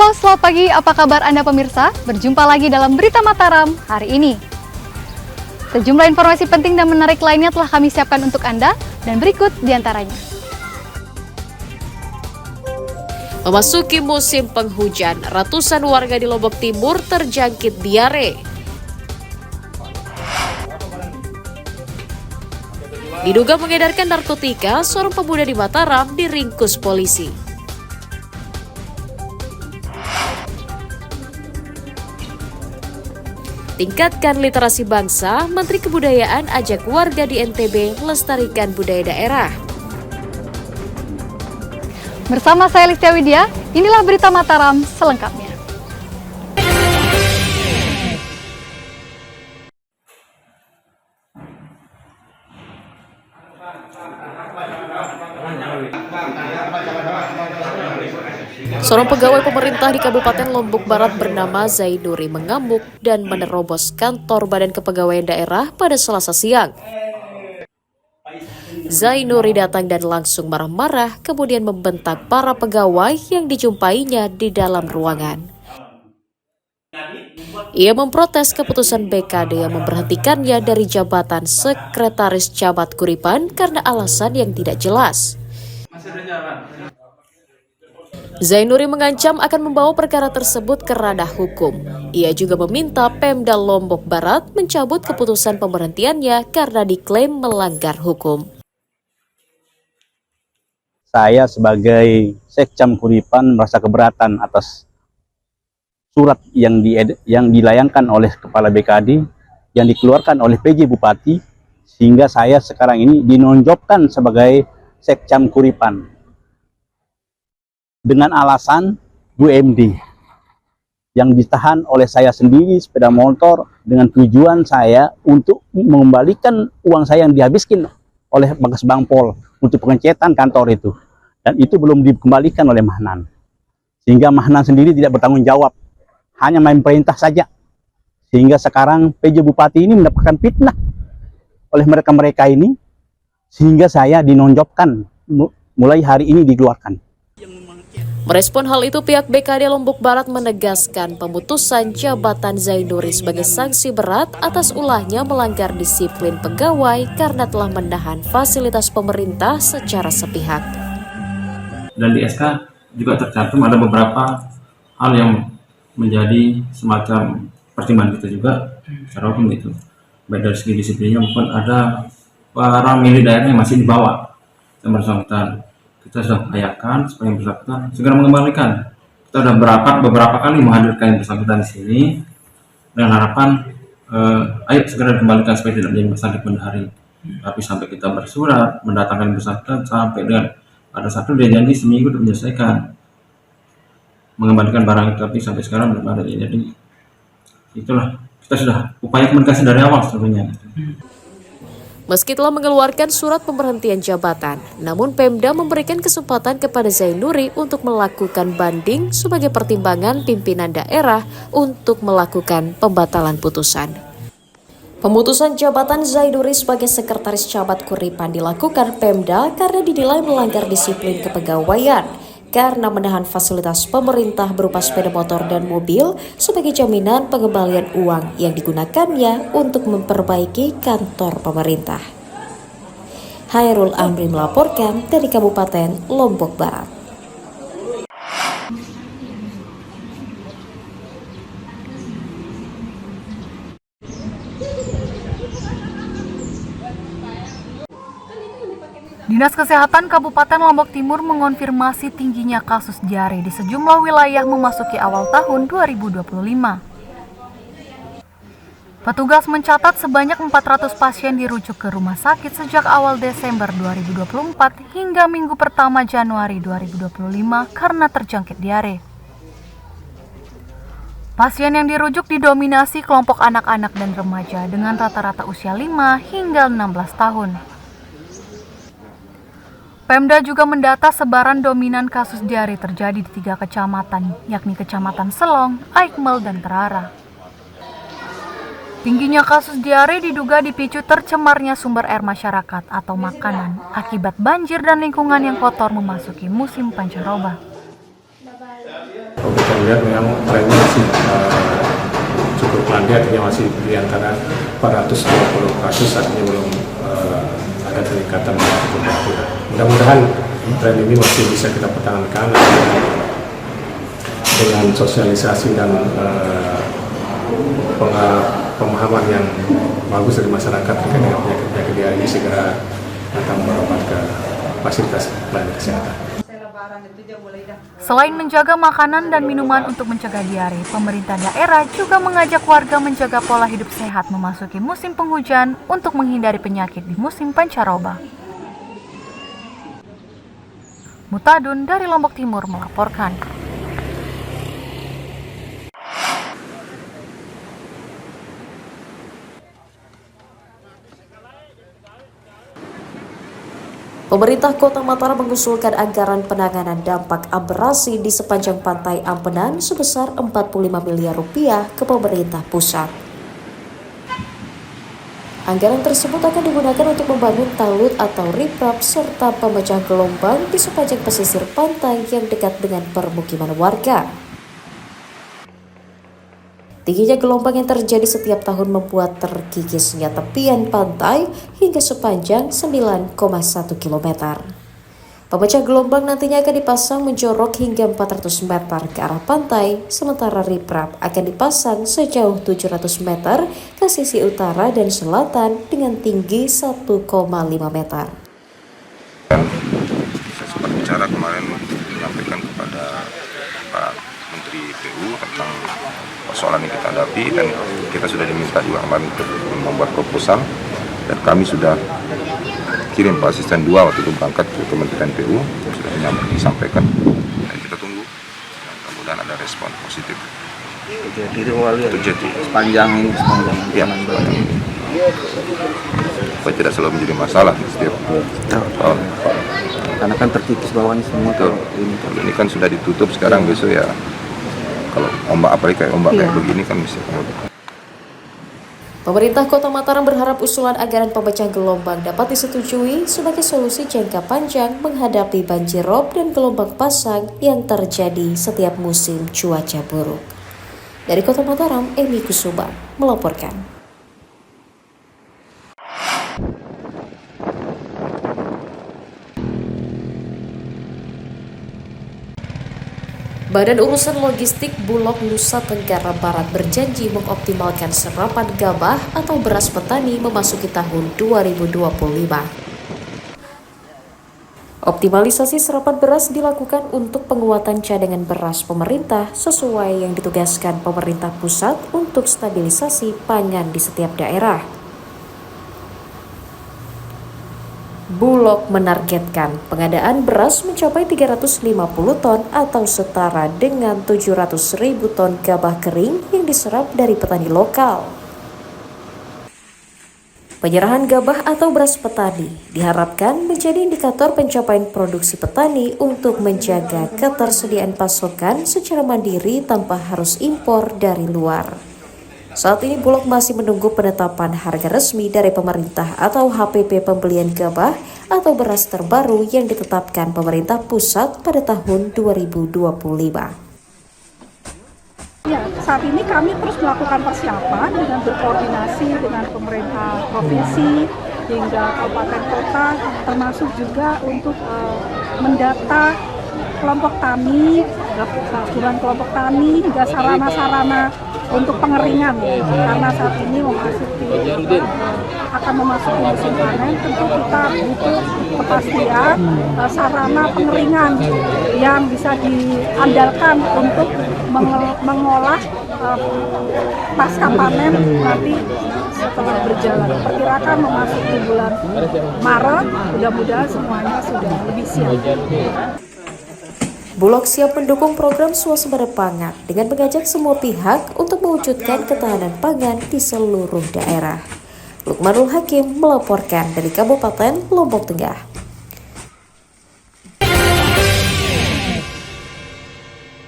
Halo, selamat pagi. Apa kabar Anda pemirsa? Berjumpa lagi dalam Berita Mataram hari ini. Sejumlah informasi penting dan menarik lainnya telah kami siapkan untuk Anda, dan berikut diantaranya. Memasuki musim penghujan, ratusan warga di Lombok Timur terjangkit diare. Diduga mengedarkan narkotika, seorang pemuda di Mataram diringkus polisi. Tingkatkan literasi bangsa, Menteri Kebudayaan ajak warga di NTB melestarikan budaya daerah. Bersama saya Listia Widya, inilah Berita Mataram selengkapnya. Seorang pegawai pemerintah di Kabupaten Lombok Barat bernama Zainuri mengamuk dan menerobos kantor Badan Kepegawaian Daerah pada Selasa siang. Zainuri datang dan langsung marah-marah, kemudian membentak para pegawai yang dijumpainya di dalam ruangan. Ia memprotes keputusan BKD yang memberhentikannya dari jabatan Sekretaris Camat Kuripan karena alasan yang tidak jelas. Zainuri mengancam akan membawa perkara tersebut ke ranah hukum. Ia juga meminta Pemda Lombok Barat mencabut keputusan pemberhentiannya karena diklaim melanggar hukum. Saya sebagai Sekcam Kuripan merasa keberatan atas surat yang dilayangkan oleh Kepala BKD yang dikeluarkan oleh PJ Bupati, sehingga saya sekarang ini dinonjolkan sebagai Sekcam Kuripan dengan alasan UMD yang ditahan oleh saya sendiri sepeda motor dengan tujuan saya untuk mengembalikan uang saya yang dihabiskan oleh Bagas Bangpol untuk pengecetan kantor itu, dan itu belum dikembalikan oleh Mahnan, sehingga Mahnan sendiri tidak bertanggung jawab, hanya main perintah saja, sehingga sekarang PJ Bupati ini mendapatkan fitnah oleh mereka ini, sehingga saya dinonjolkan mulai hari ini dikeluarkan. Merespon hal itu, pihak BKD Lombok Barat menegaskan pemutusan jabatan Zainuri sebagai sanksi berat atas ulahnya melanggar disiplin pegawai karena telah menahan fasilitas pemerintah secara sepihak. Dan di SK juga tercantum ada beberapa hal yang menjadi semacam pertimbangan kita juga secara hukum itu, baik dari segi disiplinnya maupun ada para milik daerah yang masih dibawa yang bersangkutan. Kita sudah upayakan supaya yang bersangkutan segera mengembalikan. Kita sudah beberapa kali menghadirkan yang bersangkutan di sini dengan harapan ayo segera dikembalikan supaya tidak menjadi masalah di kemudian hari. Tapi sampai kita bersurat mendatangkan yang bersangkutan, sampai dengan ada satu dia janji seminggu untuk menyelesaikan mengembalikan barang itu, tapi sampai sekarang belum ada. Jadi itulah, kita sudah upaya komunikasi dari awal sebetulnya. Meski telah mengeluarkan surat pemberhentian jabatan, namun Pemda memberikan kesempatan kepada Zainuri untuk melakukan banding sebagai pertimbangan pimpinan daerah untuk melakukan pembatalan putusan. Pemutusan jabatan Zainuri sebagai Sekretaris Camat Kuripan dilakukan Pemda karena dinilai melanggar disiplin kepegawaian, karena menahan fasilitas pemerintah berupa sepeda motor dan mobil sebagai jaminan pengembalian uang yang digunakannya untuk memperbaiki kantor pemerintah. Hairul Amri melaporkan dari Kabupaten Lombok Barat. Dinas Kesehatan Kabupaten Lombok Timur mengonfirmasi tingginya kasus diare di sejumlah wilayah memasuki awal tahun 2025. Petugas mencatat sebanyak 400 pasien dirujuk ke rumah sakit sejak awal Desember 2024 hingga minggu pertama Januari 2025 karena terjangkit diare. Pasien yang dirujuk didominasi kelompok anak-anak dan remaja dengan rata-rata usia 5 hingga 16 tahun. Pemda juga mendata sebaran dominan kasus diare terjadi di 3 kecamatan, yakni Kecamatan Selong, Aikmel, dan Terara. Tingginya kasus diare diduga dipicu tercemarnya sumber air masyarakat atau makanan akibat banjir dan lingkungan yang kotor memasuki musim pancaroba. kita lihat memang trennya masih cukup landai, artinya masih di antara 420 kasus, artinya belum ada peningkatan yang cukup akurat. Mudah-mudahan tren ini masih bisa kita pertahankan dengan sosialisasi dan pemahaman yang bagus dari masyarakat terkait dengan penyakit diare ini, segera datang berobat ke fasilitas pelayanan kesehatan. Selain menjaga makanan dan minuman untuk mencegah diare, pemerintah daerah juga mengajak warga menjaga pola hidup sehat memasuki musim penghujan untuk menghindari penyakit di musim pancaroba. Mutadun dari Lombok Timur melaporkan. Pemerintah Kota Mataram mengusulkan anggaran penanganan dampak abrasi di sepanjang pantai Ampenan sebesar 45 miliar rupiah ke pemerintah pusat. Anggaran tersebut akan digunakan untuk membangun talut atau riprap serta pemecah gelombang di sepanjang pesisir pantai yang dekat dengan permukiman warga. Tingginya gelombang yang terjadi setiap tahun membuat terkikisnya tepian pantai hingga sepanjang 9,1 km. Pemecah gelombang nantinya akan dipasang menjorok hingga 400 meter ke arah pantai, sementara riprap akan dipasang sejauh 700 meter ke sisi utara dan selatan dengan tinggi 1,5 meter. Saya sempat bicara kemarin menyampaikan kepada Pak Menteri PU tentang persoalan yang kita hadapi, dan kita sudah diminta juga kemarin untuk membuat proposal, dan kami sudah kirim Pak Asisten 2 waktu itu berangkat ke Kementerian PU, sudah disampaikan, dan kita tunggu, dan kemudian ada respon positif. Jadi sepanjang Ya, supaya tidak selalu menjadi masalah setiap tahun. karena kan terkikis bawahnya semua. Ini kan sudah ditutup sekarang, besok ya kalau ombak apalagi kayak ombak kayak begini kan bisa. Pemerintah Kota Mataram berharap usulan anggaran pemecah gelombang dapat disetujui sebagai solusi jangka panjang menghadapi banjir rob dan gelombang pasang yang terjadi setiap musim cuaca buruk. Dari Kota Mataram, Emi Kusuma melaporkan. Badan Urusan Logistik Bulog Nusa Tenggara Barat berjanji mengoptimalkan serapan gabah atau beras petani memasuki tahun 2025. Optimalisasi serapan beras dilakukan untuk penguatan cadangan beras pemerintah sesuai yang ditugaskan pemerintah pusat untuk stabilisasi pangan di setiap daerah. Bulog menargetkan pengadaan beras mencapai 350 ton atau setara dengan 700.000 ton gabah kering yang diserap dari petani lokal. Penyerahan gabah atau beras petani diharapkan menjadi indikator pencapaian produksi petani untuk menjaga ketersediaan pasokan secara mandiri tanpa harus impor dari luar. Saat ini Bulog masih menunggu penetapan harga resmi dari pemerintah atau HPP pembelian gabah atau beras terbaru yang ditetapkan pemerintah pusat pada tahun 2025. Ya, saat ini kami terus melakukan persiapan dengan berkoordinasi dengan pemerintah provinsi hingga kabupaten kota, termasuk juga untuk mendata kelompok tani, gabungan kelompok tani hingga sarana-sarana untuk pengeringan, karena saat ini akan memasuki musim panen, tentu kita butuh kepastian sarana pengeringan yang bisa diandalkan untuk mengolah pasca panen nanti setelah berjalan. Perkirakan memasuki bulan Maret, mudah-mudahan semuanya sudah lebih siap. Bulog siap mendukung program swasembada pangan dengan mengajak semua pihak untuk mewujudkan ketahanan pangan di seluruh daerah. Lukmanul Hakim melaporkan dari Kabupaten Lombok Tengah.